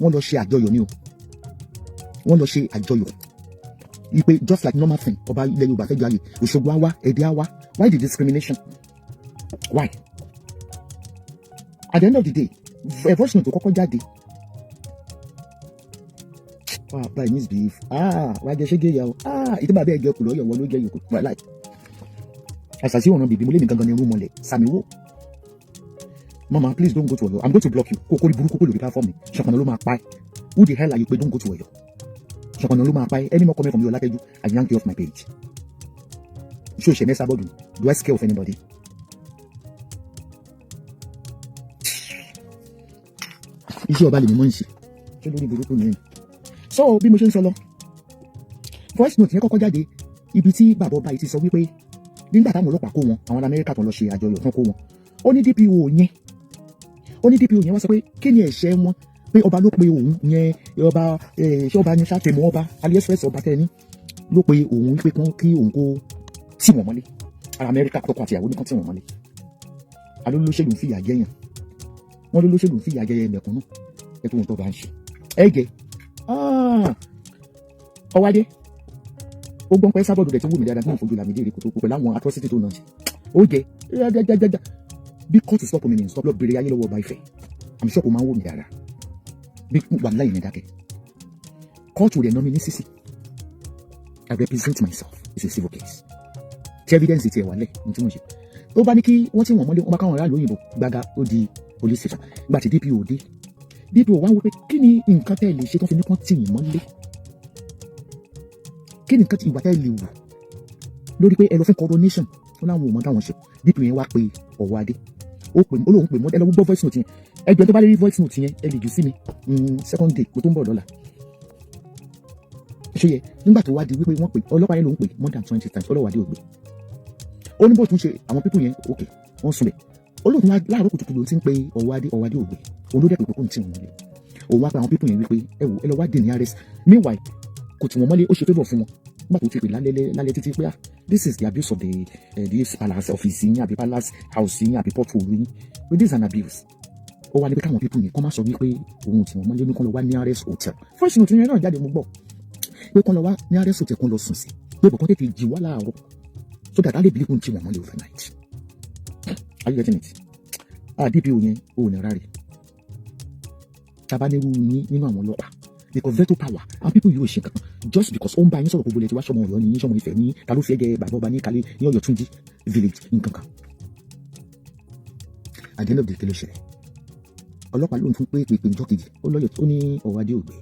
wọ́n lọ ṣe àjọyọ̀ ni o wọ́n lọ ṣe àjọyọ̀ ipe just like normal thing ọba ilẹ̀ Yorùbá fẹ́ jalè Òṣogbo àwa Ẹdẹ àwa why the discrimination. Why? At the end of the day, voice note tó kọ́kọ́ jáde by misbehave wàá jẹ ṣége ya o ìtọ́ bàbá ẹ̀jẹ̀ kù lọ́yọ̀ wọn ló jẹ́ yòókù wà láì àṣàṣì ọ̀nà bèbí mo lé mi gangan ní irú mọ́lẹ̀ sàmì wò mama please don't go to Oyo I'm going to block you kókó rí burúkú kó lórí platform mi ṣọ̀kan ló máa pa ẹ́ who the hell are you pé don't go to Oyo ṣọ̀kan ló máa pa ẹ́ any more comment from you Ọlátẹ́jú I yank you off my page ṣé o ṣe ní Esabod do I scare of anybody iṣẹ́ ọba lèmi mọ́ ń ṣe ṣé lórí burúkú nìyẹn so bí mo ṣe ń sọ lọ voice note yẹn kọ́kọ́ jáde ibi tí bàbá ọba yìí ti sọ wípé nígbà táwọn ọlọ́pàá kó wọn àwọn Amẹ́ríkà tó lọ ṣe àjọyọ̀ tán kó wọn ó ní DPO yẹn wá sọ pé kí ni ẹ̀ṣẹ̀ wọn pé ọba ló pe òun yẹn ọba ṣé ọba ní sátẹmọ ọba AliExpress ọba tẹni ló pe òun wípé kí òun kó tì wọ́n mọ́lé ara Amẹ́ríkà tọkọ àti ìyàwó nìkan tì wọ́n mọ́lé alólóṣèlú ń fìyà jẹyàn wọn lólóṣèlú ń fìyà jẹyẹ mẹ̀kúnnù ẹtù wọn tó bá ń ṣe ẹgẹ Ọwádé ó gbọ́n pé Esabod rẹ̀ tí wù mí dáadáa tí mo fojú làmì dé kó tó kó pẹ̀lú àwọn atrocity tó náà ṣe ó jẹ jájájájá bí kóòtù stop mi ní stop lọ bèrè ayé lọ́wọ́ ọba Ifẹ̀ àmì ṣọ́ọ̀pù máa ń wò mí dáadáa bí wà láì ní dákẹ́ kóòtù rẹ̀ náà mi ní sísì I represent myself it's a civil case tí evidence ti ẹ̀ wà lẹ̀ ní tí mo ṣe tó bá ní kí wọ́n tí wọ́n mọ́lé wọn bá káwọn aráàlú òyìnbó gbága ó di police station gbà tí DPO wá ń wọ pé kí ni nǹkan tẹ́ ẹ lè ṣe tó fi ní kán tì yín mọ́lé kí ni nǹkan tí ìwà tẹ́ ẹ lè wù lórí pé ẹ lọ fún coronation ó láwọn ò mọ táwọn ṣe DPO yẹn wá pe Owoade ó lóun pè mọ́ ẹ lọ gbọ́ voice note yẹn ẹgbẹ́ tó bá lè rí voice note yẹn ẹ lè jù sí mi second day kó tó ń bọ̀ lọ́la ṣe yẹ nígbà tó wá di wípé wọ́n pè ọlọ́pàá yẹn ló ń pè more than 20 times Owoade ò gbé ó ní bó tún ṣe àwọn pípọ̀ yẹn ok wọ́n sùn bẹ̀ olóòtú láàárọ̀ kùtùkùtù ló ti ń pe Owoade ò gbé olódẹ pé kókó ń tì wọ́n mọ́lé òun wá pé àwọn pípọ̀ yẹn wípé ẹ wò ẹ lọ wá dè ní arrest meanwhile kò tì wọ́n mọ́lé ó ṣe favour fún wọn nígbà tó ti pè lálẹ́ títí pé this is the abuse of this palace office yín àbí palace house yín àbí portfolio yín this is an abuse ó wá ní pé káwọn pípọ̀ yẹn kọ́ máa sọ wípé òun tì wọ́n mọ́lé ní kán lọ wá ní arrest hotel first note yẹn náà jáde mo gbọ́ pé kán lọ wá ní arrest hotel kán lọ sùn sí pé bọ̀kan tètè jí wá láàárọ̀ so that alẹ́ bìlíkùn tì wọ́n mọ́lé overnight are you getting it DPO yẹn ò ní rárẹ̀ tabanirú yín nínú àwọn ọlọ́pàá because veto power and people yóò ṣe kankan just because ó ń bá yín sọ̀rọ̀ gbogbo lẹ́tí wá sọmọ Ọ̀yọ́ ní sọmọ Ifẹ̀ ní ta ló fi ẹ̀jẹ̀ bàbá ọba ní kalẹ̀ ní Oyotunji village nǹkan kan at the end of the day kí ló ṣẹlẹ̀ ọlọ́pàá ló ń tún pé ìjọ kejì ó lọ́yọ̀ ó ní Owoade ò gbé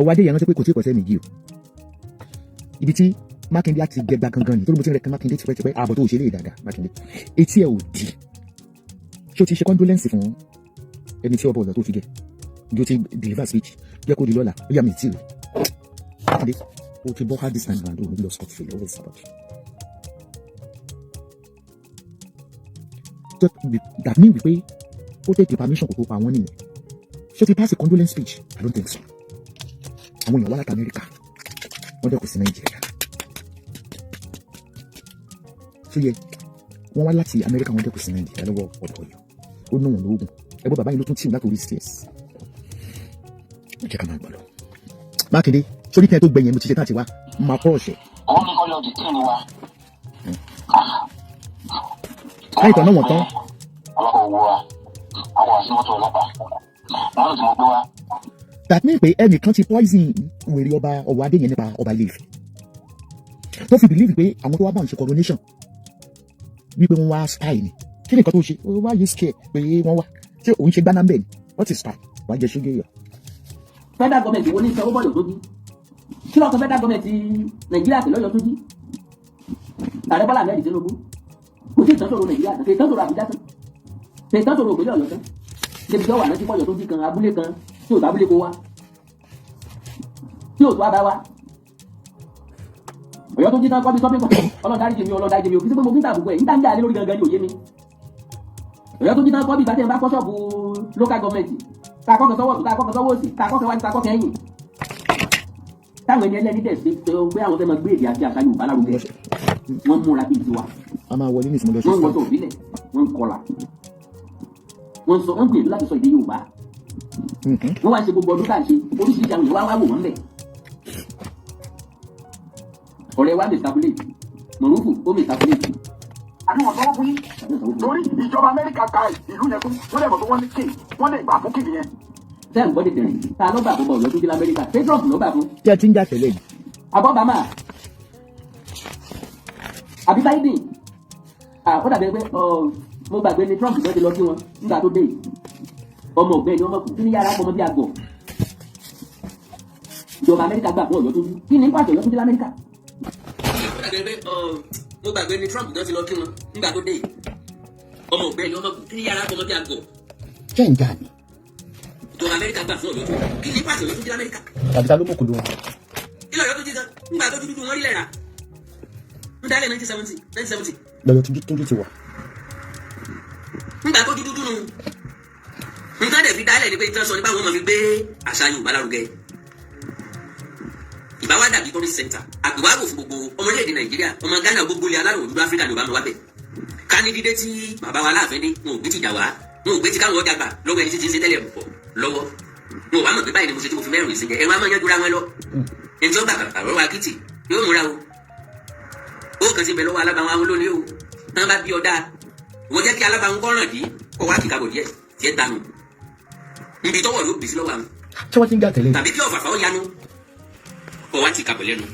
Owoade yẹn rántí pé kò tí ì pọ̀sẹ́ méjì o ibi tí Mákindé àti gbẹgbà gangan ni tó ló mo ti rẹ̀ kan Mákindé tipẹ́tipẹ́ ààbọ̀ tó ò ṣe lè dáadáa Mákindé etí ẹ̀ ò di ṣé o ti ṣe condolence fún ẹni tí ọba ọ̀dọ̀ tó fi gẹ̀ bí o ti deliver speech jẹ́ kó di lọ́la ó yà mí tí rẹ̀ o ti bọ́ hard this time round o lọ scot free lọ́wọ́ Esabod that mean wípé ó take the permission kò tó pa wọ́n nìyẹn ṣé o ti pass a condolence speech I don't think so àwọn èèyàn wá láti Amẹ́ríkà wọ́n dẹ̀ kò sí Nàìjíríà ṣé yẹ wọ́n wá láti Amẹ́ríkà wọ́n dẹ̀ kò sí Nàìjíríà lọ́wọ́ ọ̀dọ̀ Ọ̀yọ́ ó ná wọn lóògùn ẹgbẹ́ bàbá yìí ló tún tì láti orí stairs jẹ́ ká máa gbọ́ lọ. Mákindé sórí kí ẹ tó gbẹ̀yìn mo ti ṣe tán àti wá máa pọ̀ ọ̀ṣẹ̀. òun ní kọ́ lọ dì tí ni wa. láìpẹ́ náà wọ̀n tán. ọlọ́pàá owó wa àwọn àṣìmọ́tò ọlọ́pàá wọn ló ti mọ̀ pé wá. that mean pé ẹnìkan ti poison wèrè ọba Owoade yẹn nípa ọba Ilé-Ifẹ̀ tó fi believe pé àwọn tó wá bá ń ṣe coronation wípé wọ́n wá spy ni kí ni nǹkan tó ṣe ó wá yé scare pé wọ́n wá ṣé òun ṣe gbaná bẹ́ẹ̀ ni what is spy wàá jẹ ṣúgẹ́ yọ. federal government wo ní sanwó bọ́ọ̀lù tó jí kí lọ́kọ̀ federal government Nàìjíríà pẹ̀lú Ọ̀yọ́ tó jí ààrẹ Bọ́lá Ahmed Tinubu kò sí ìtọ́sọ̀rọ̀ Nàìjíríà kò sí ìtọ́sọ̀rọ̀ Àbújá tán kò sí ìtọ́sọ̀rọ̀ òpèlè Ọ̀yọ́ tán débi tó wà lọ́sí pọ̀yọ̀ tó jí kan abúlé kan tí ò tó abúlé kó wá tí ò tó abá wá Ọ̀yọ́ tó jí tán kọ́ bí sọ́pẹ́ pọ̀ ọlọ́dárí jèmi ò kí sí pé mo fi ń tàbùkù ẹ̀ ń dáńjà lé lórí gangan ní òye mi Ọ̀yọ́ tó jí tán kọ́ bí ìbátẹ́ bá kọ́ ṣọ́ọ̀bù local government takọ́kọ́ sọ́wọ́ òsì takọ́kọ́ wájú takọ́kọ́ ẹ̀yìn táwọn ẹni ẹlẹ́ni tẹ̀ sí pé àwọn fẹ́ máa gbé èdè àti àṣà Yorùbá lárugẹ wọ́n múra bíi tiwa a máa wọlé ní ìsìnkú lọ́sọ̀ọ́sọ̀ wọ́n wọ́n tó òbílẹ̀ wọ́n kọlà wọ́n gbìyànjú láti sọ èdè Yorùbá wọ́n wá ṣe gbogbo ọdún káàṣe oríṣiríṣi àwọn ìwà wà wò wọ́n bẹ̀ ọ̀rẹ́ wa mr bullet mọ̀rúfù ó mr bullet àbí wọ́n sanwó fún yín torí ìjọba Amẹ́ríkà ta ìlú yẹn fún wọ́n lè mọ̀ pé wọ́n ní kí wọ́n lè gbà fún kí nìyẹn. Ṣé ń gbọ́ dìde rìn? Ta ló gbà fún bọ̀ Oyotunji l'Amẹ́ríkà? Ṣé Trump ló gbà fún? tí ẹ ti ń jà tẹ́lẹ̀ yìí. Abọ́bàmà àbí Biden ó dàbí pé mo gbàgbé ni Trump ló ti lọ kí wọn nígbà tó dé ọmọ ọ̀gbẹ́ni ọmọ kù kí ni yàrá ọmọ bí àgbọ̀ ìjọba Amẹ́ríkà gbà fún Oyotunji kí ni pàṣẹ Oyotunji l'Amẹ́ríkà. ó dàbí pé mo gbàgbé ni Trump ló ti lọ kí wọn nígbà tó dé ọmọ ọ̀gbẹ́ni ọmọ kù kí ni yàrá ọmọ bí àgbọ̀ ṣé ń jà ní. ìjọba Amẹ́ríkà gbà fún Oyotunji kí ni pàṣẹ Oyotunji l'Amẹ́ríkà. tàbí ta ló mọ̀ kó ló wọn. ilé Oyotunji gan nígbà tó dúdú wọn rí lẹ́ra ń dálẹ̀ 1970 Oyotunji ti wà. nígbà tó dúdú nù nǹkan dẹ̀ fi dálẹ̀ ní pé ìtàn sọ nípa àwọn ọmọ fi gbé àṣà Yorùbá lárugẹ ìbáwá dàbí tourist center àgbéwárò fún gbogbo ọmọlẹ́èdè Nàìjíríà ọmọ Ghana gbogbo ilẹ̀ alárò òdúdú Áfíríkà ní Yorùbá wábẹ̀ ká ní dídé tí bàbá wa Aláàfin dé wọn ò gbé ti jà wá wọn ò gbé ti káwọn ọjà gbà lọ́wọ́ ẹni tí ti ń ṣe tẹ́lẹ̀ pọ̀ lọ́wọ́ wọn ò bá mọ̀ pé báyìí ni mo ṣe tí mo fi mẹ́rin ìsìnkẹ́ ẹ̀rọ amáyán dúra wọn lọ ẹni tí ó gbà àrọ́ wa kìtì yóò múra o ó kàn sí ibẹ̀ lọ́wọ́ alábàáwọn àwọn olóní o tán bá bí ọ̀dà wọ́n jẹ́ kí alábàáwọn kọ́ràn dí kọ́ wá kíkà bò díẹ̀ tiẹ̀ dànù níbi tọ́wọ́ ló bìsí lọ́wọ́ àwọn ṣé wọ́n ti ń jà tẹ́lẹ̀ yìí. tàbí kí ọ̀fàfà ó yanu kọ́ wá ti kàbọ̀ lẹ́nu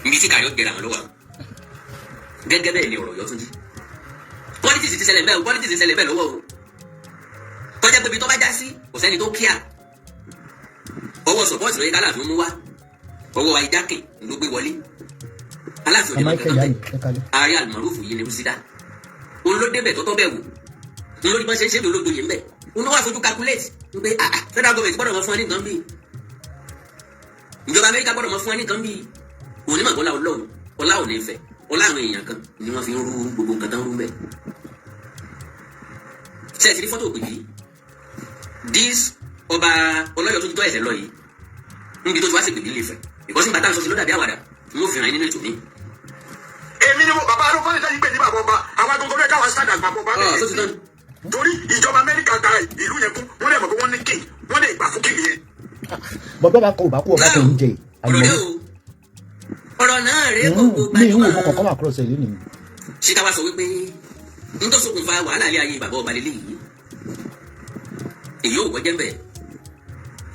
níbi tí kàyọ́ gẹ̀rẹ̀ àwọn lọ́wọ́ àwọn gẹ́gẹ́ bẹ́ẹ̀ ni ọ̀rọ̀ Ọ̀yọ́túnjí politics ti ṣẹlẹ̀ bẹ́ẹ̀ lọ́wọ́ o tọ́jà pé ibi tó bá já sí kò sẹ́ni tó kíá ọwọ́ support lóye kálàfin mú wá ọwọ́ wa ìjákè ló gbé wọlé Aláàfin òde lọ́kẹ́ tọ́tẹ́ ààrẹ ALMOROOF yìí ni rúsídà olódébẹ̀ tọ́tọ́ bẹ̀ wò olórí bá ṣe ń ṣe bí olódoyè ńbẹ̀ olówó àfojú calculate wípé federal government gbọ́dọ̀ mọ fún ẹ ní nǹkan bíi ìjọba Amẹ́ríkà gbọ́dọ̀ mọ fún ẹ ní nǹkan bíi onímọ̀ ọlá Ọlọ́run ọlá ò ní fẹ́ ọlá àwọn èèyàn kan ni wọ́n fi ń rú gbogbo nǹkan tán rú bẹ́ẹ̀. ṣé ẹ ti rí fọ́tò òpè yìí dis ọba Ọlọ́yọ̀túnjí tó ẹ̀sẹ̀ lọ yìí níbi tó ti wá sí ìpèbí Ilé-Ifẹ̀ ìkọ́sí bàtà sọ́sí ló dàbí àwàdà n ó fi hàn yín nínú ètò mi. èmi ni mo bàbá arúgbó ní sẹ́yìn pé ní bàbá ọba àwọn agogo lóye káwọn sáàdà àgbà ọba bẹ́ẹ̀ torí ìjọba Amẹ́ríkà ta ìlú yẹn fún wọ́n lè mọ̀ pé wọ́n ní king wọ́n lè gbà fún king yẹn. bọ́dọ̀ bá kọ ò bá kú ọba tó ń jẹ ọ̀rọ̀ náà rèé kò mi gbajúmọ̀. ìwé kọ̀ọ̀kan wà kúrọ̀sẹ̀ ìlú nìyí. ṣé ká wá sọ wípé n tó ṣokùnfà wàhálà ilé ayé bàbá ọba lélẹ̀ yìí èyí ò gbọ́jẹ́ bẹ́ẹ̀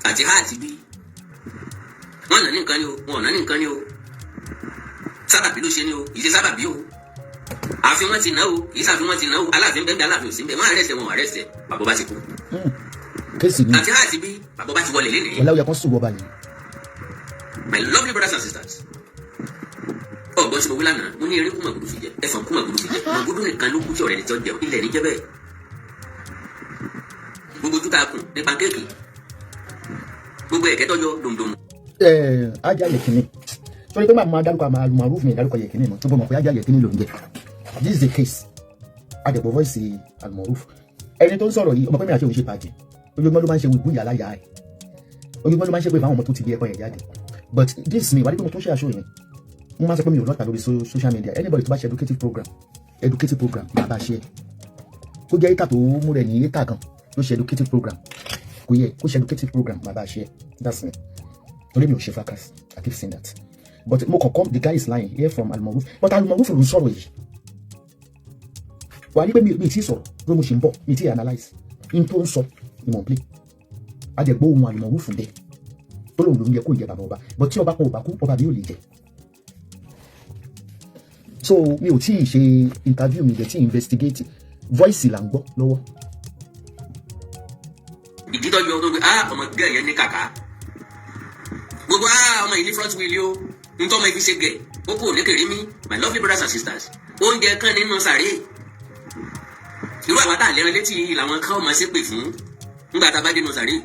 àti há àti bí wọ́n nà ní nǹkan ni o wọ́n nà ní nǹkan ni o sábàbí ló ṣe ni o ìṣe sábàbí o àfi wọ́n ti ná o kì í sàfi wọ́n ti ná o Aláàfin bẹ́ẹ̀ bí Aláàfin ò sí bẹ́ẹ̀ wọ́n àrẹ́sẹ̀ wọn àrẹ́sẹ̀ bàbá ọba ti kú kéèsì ni àti há àti bí bàbá ọba ti wọlé lẹ́nìí. ọ̀la òyà kan sùn wọ́ba yìí. My lovely brothers and sisters ọgbọ́n tí mo wí lánàá mo ní eré kú màgùdù fi jẹ ẹ̀fọn kú màgùdù fi jẹ màgùdù nìkan ló kú tí ọ̀rẹ́ ní tí ó jẹun ilẹ̀ níjẹ́ bẹ́ẹ̀ gbogbo ojú tá a kùn ní pankéèkì gbogbo ẹ̀kẹ́ tọ́jọ́ dòmdòmù. ajá yẹ kínní sọrí pé màá dárúkọ ALMOROOF mi dárúkọ yẹ kínní mọ tó bọ́ mọ̀ pé ajá yẹ kínní ló ń jẹ this is the case adẹ̀bọ̀ voice ALMOROOF ẹni tó ń sọ̀rọ̀ yìí ọmọ pé mi àti òun ṣe pàjẹ́ ojoojúmọ́ ló máa ń ṣe wíwú ìyá láyà ẹ̀ ojoojúmọ́ ló máa ń ṣe pé fáwọn ọmọ tó ti bí ẹ̀kọ́ yẹn jáde but this ni ìwádìí pé mo tún ṣe aṣọ yẹn mo máa sọ pé mi ò lọ́ta lórí social media anybody tó bá ṣe educative program máa bá ṣe kó jẹ́ ìta tó mú rẹ̀ ní ìta kan ló ṣe educative program kò yẹ kó ṣe educative program máa bá ṣe that's me orí mi ò ṣe fracas I keep saying that but mo kọ̀kọ́ the guy is lying here from ALMOROOF but ALMOROOF ló ń sọ̀rọ̀ yìí wà á ní pé mi ti sọ̀rọ̀ ló mo ṣe ń bọ̀ mi ti analyse in tó ń sọ ni mo ń play àjẹgbó ohun ALMOROOF dẹ tó lóun ló ń yẹ kó ìjẹ bàbá ọba but tí ọba kan ò bá kú ọba mi ò lè jẹ so mi ò tí ì ṣe interview mi dẹ̀ tí investigate voice là ń gbọ́ lọ́wọ́. ìdítọ́jú ọdún pé ọmọ gẹ̀ yẹn ní kàkà gbogbo ọmọ yìí ní front wheel o ntọ́ ọmọ ibi ṣe gẹ̀ ó kò ní kèrè mí my lovely brothers and sisters oúnjẹ kan nínú sàré irú àwọn tá à lẹ́ran létí làwọn kan ọmọ ṣépè fún nígbà tá a bá dénú sàré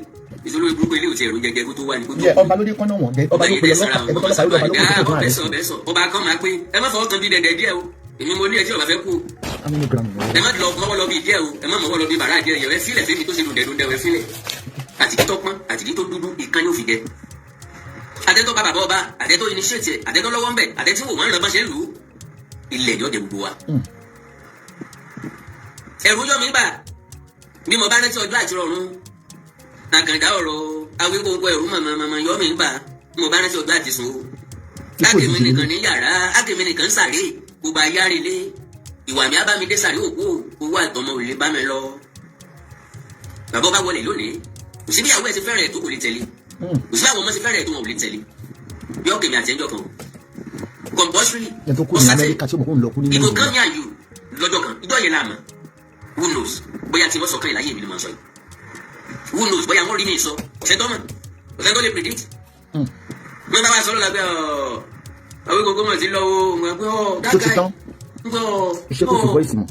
ìṣòro ìbúrúkọ ilé òtí ẹ̀rù jẹjẹ kó tó wà ní kótó. ọba ló dé kọ́nà wọn ọba ló pe ọlọ́pàá ẹgbẹ́ tọ́lọ́pàá ló ọba ló pe ọlọ́pàá rẹ̀ sọ ọba kan máa pé ẹ má fọwọ́ kan bí dẹ̀dẹ̀ díẹ̀ o èmi mo ní ẹ tí ọba fẹ́ kú ẹ má lọ mọ́wọ́ lọ bí díẹ̀ o ẹ má mọ́wọ́ lọ bí bàrà díẹ̀ yẹn ẹ fílẹ̀ fẹ́mi tó ṣe lù dẹ̀dùn dẹ̀ ẹ fílẹ̀ àtìkí tó pọ́n àtìkí tó dúdú ìkan yóò fi jẹ àtẹ́tọ́ bá bàbá ọba àtẹ́tọ́ initiate àtẹ́tọ́ lọ́wọ́ ń bẹ̀ àtẹ́tí wò wọ́n lọ bá ṣe lù ú ilẹ̀ ni ó dé gbogbo wa. ẹ̀rù yọ mí bà bí mo bá rántí ọjọ́ àti rọrùn àkàndá ọ̀rọ̀ awíkóńkó ẹ̀rù màmá yọ mí bà bí mo bá rántí ọjọ́ àti sùn o. Akeem nìkan ní yàrá Akeem nìkan sàré gbogbo ayárelé ìwà mi á bá mi dé sàrí òkú owó àtọmọ ò lè bá mi lọ. Bàbá bá wọlé lónìí kò sí bí àwọn ẹ̀ ti fẹ́ràn ẹ̀ tó kò lè tẹ̀lé kò sí àwọn ọmọ ti fẹ́ràn ẹ̀ tó wọn ò lè tẹ̀lé bí ọkẹ́ mi àti ẹjọ́ kan compulsory ọ̀sàtẹ̀ ìbò kan ní àyù lọ́jọ́ kan ìjọ yẹn láàmú who knows bóyá tí wọ́n sọ kan ìláyé mi ni mo sọ yìí who knows bóyá wọ́n rí ní ìsọ ọ̀sẹ̀ tó mọ̀ ọ̀sẹ̀ tó lè predict wọ́n bá wá sọ lọ́la pé àwọn gbogbo mọ̀ sí lọ́wọ́ wọn pé dáká iṣẹ́ kò fi voice mọ̀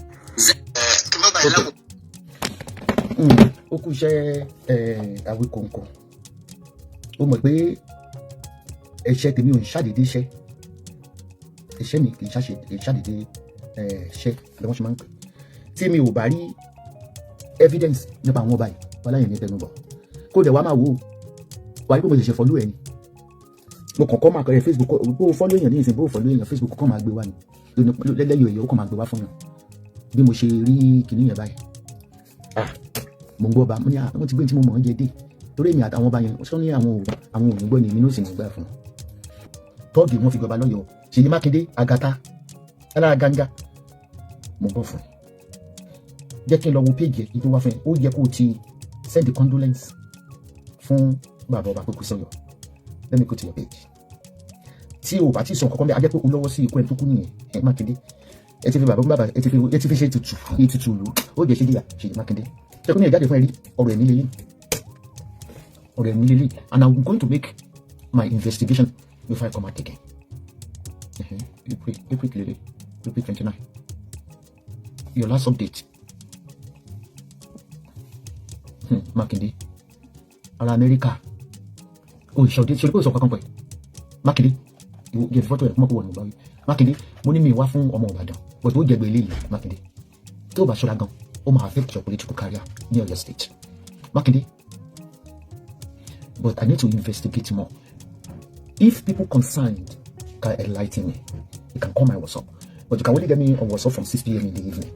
ó kú iṣẹ́ àwí kọ̀ọ̀kan ó mọ̀ pé ẹ̀ṣẹ̀ tèmi ò ń ṣàdédé ẹ̀ṣẹ̀ mi kì í ṣàdédé ẹ̀ṣẹ̀ lọ́wọ́ ṣe máa ń pè tí mi ò bá rí evidence nípa àwọn ọba yìí wọ́n láyé ní tẹnubọ̀ kó dẹ̀ wá máa wò ó wà á rí pé mo lè ṣe follow ẹ̀ ni mo kàn kọ́ máa kọ́ ẹ Facebook bó o follow èèyàn ní ìsìn bó o follow èèyàn Facebook kọ́ máa gbé wá ni lẹ́yìn èyí ó kàn máa gbé wá fún yàn bí mo ṣe rí kìnìún yẹn báyìí mo ń gbọ́ ọba mo ní àwọn ti gbé tí mo mọ̀ ọ́n jẹ dé torí èmi àtàwọn ọba yẹn sọ ní àwọn òní gbọ́ ni èmi náà sì ní gbà fún un tọ́ọ̀gì wọn fi gbọba lọ́yọ̀ọ́ Ṣèyí Mákindé Àgàtà alára gánga mo bọ̀ fún ẹ jẹ́ kí n lọ wo péjì ẹ̀ kí n tó wá fún ẹ ó yẹ kó o ti send condolence fún bàbá ọba pẹ̀kú sọ̀yọ̀ let me go to your page tí o bá ti sọ kankan bẹ́ẹ̀ a jẹ́ pé o lọ́wọ́ sí ikú ẹ̀ tó kú nìyẹn ẹ̀ Mákindé ẹ ti fi bàbá ẹ ti fi ṣe ètùtù lù ó jẹ́ ṣe díyà Ṣèyí Mákindé ṣẹ́kùn ní ẹ̀ jáde fún ẹ rí ọ̀rọ̀ ẹ̀mí lélẹ̀ and I'm going to make my investigation before I come out again. April 29. Your last update. Mákindé ara Amẹ́ríkà o ìṣọdé ṣe kó sọ kankan pẹ Mákindé yẹ fọ́tò ẹ mọ kó wọ ní báyìí Mákindé mo ní mi wá fún ọmọ Ìbàdàn but ó jẹgbẹ eléyìí Mákindé tó bá ṣọ́ra gan ó máa affect your political career ní Ọ̀yọ́ state Mákindé but I need to investigate more. If people concerned can enlighten me, you can call my WhatsApp. But you can only get me on WhatsApp from 6 p.m. in the evening.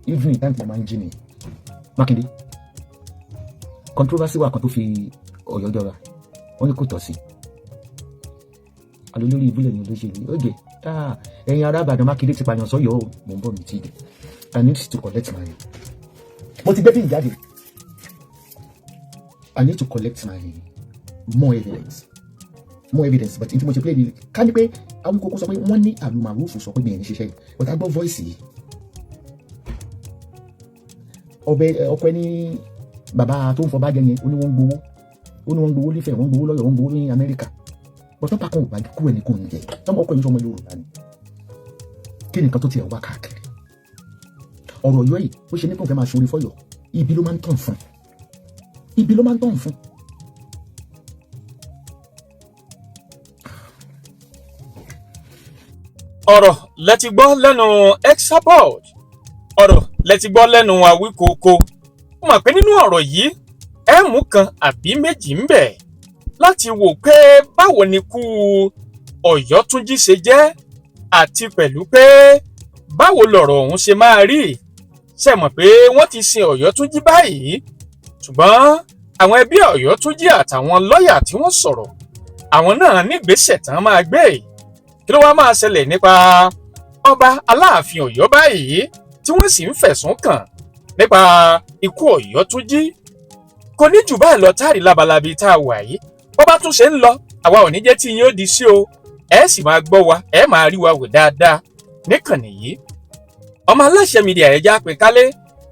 Evening time for my engineer. Mákindé. Controversy wa kan tó fi Ọ̀yọ́ jọra. Wọ́n ní kò tọ́ sí. Alolórí ìbílẹ̀ ni olóṣèlú. Oge. Ẹ̀yin ará Ìbàdàn Mákindé ti pààyàn sọ́yọ́ mo ń bọ̀ mi ti dé. I need to collect my. Mo ti gbé jáde. I need to collect my more evidence but if mo ṣe play ni ká ní pé àwọn kókó sọ pé wọ́n ní ALMOROOF sọ pé mi ò ní ṣiṣẹ́ yìí but I gbọ́ voice yìí ọkọ ẹni bàbá tó ń fọ bá jẹ yẹn ó ní wọ́n ń gbowó lífẹ̀ wọ́n ń gbowó lọ́yọ̀ wọ́n ń gbowó ní Amẹ́ríkà but wọ́n pàkó ògbà kú ẹni kò ń jẹ tọ́mọ ọkọ ẹni sọmọ Yorùbá ni kí nìkan tó tiẹ̀ wá káàkiri ọ̀rọ̀ Ọ̀yọ́ yìí ó ṣe ní kò fẹ́ máa ṣorí fọ́yọ̀ ibi ló máa ń tàn fún ọ̀rọ̀ lẹ́ti gbọ́ lẹ́nu Esabod ọ̀rọ̀ lẹ́ti gbọ́ lẹ́nu Awíkoko ó mọ̀ pé nínú ọ̀rọ̀ yìí ẹ mú kan àbí méjì ń bẹ láti wò pé báwo ni ikú Ọ̀yọ́túnjí ṣe jẹ́ àti pẹ̀lú pé báwo lọ̀rọ̀ ọ̀hún ṣe máa rí ṣe mọ̀ pé wọ́n ti sin Ọ̀yọ́túnjí báyìí ṣùgbọ́n àwọn ẹbí Ọ̀yọ́túnjí àtàwọn lọ́ọ̀yà tí wọ́n sọ̀rọ̀ àwọn náà nígbésẹ̀ tán máa gbé kí ló wá máa ṣẹlẹ̀ nípa Ọba Aláàfin Ọ̀yọ́ báyìí tí wọ́n sì ń fẹ̀sùn kàn nípa ikú Ọ̀yọ́túnjí kò ní jù báyìí lọ táàrí labalabi tá a wà yìí bó bá tún ṣe ń lọ àwa ò ní jẹ́ tí yín ó di sí o ẹ sì máa gbọ́ wa ẹ máa rí wa wò dáadáa níkànnì yìí ọmọ aláṣẹ mídíà ẹja pé kálé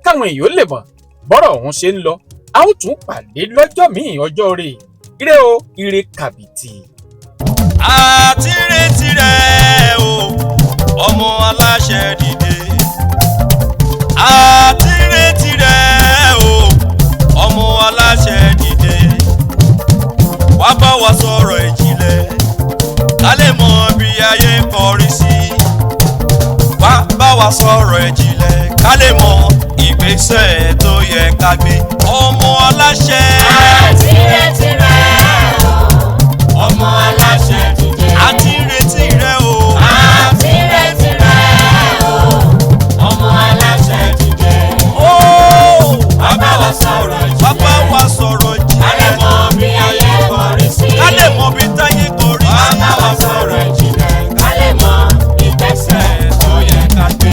káwọn èèyàn lè mọ̀ bọ́rọ̀ ọ̀hún ṣe ń lọ a ó tún pàdé lọ́jọ́ míì ọjọ́ rẹ̀ ire o ire kàbìtì. àti retí rẹ̀ o ọmọ aláṣẹ dìde àti retí rẹ̀ o ọmọ aláṣẹ dìde wá bá wa sọ̀rọ̀ ìjìnlẹ̀ ká lè mọ bí ayé kọrí sí wá bá wa sọ̀rọ̀ ìjìnlẹ̀ ká lè mọ ìgbésẹ̀ tó yẹ ká gbé ọmọ aláṣẹ. àti retí rẹ̀ o ọmọ aláṣẹ dìde. àti retí rẹ̀ o. àti retí rẹ̀ o ọmọ aláṣẹ dìde. ó wá bá wa sọ̀rọ̀ ìjìnlẹ̀. wá bá wa sọ̀rọ̀ ìjìnlẹ̀. ká lè mọ bí ayé kọrí sí. ká lè mọ bí táyé kọrí sí. wá bá wa sọ̀rọ̀ ìjìnlẹ̀. ká lè mọ ìgbésẹ̀ tó yẹ ká gbé.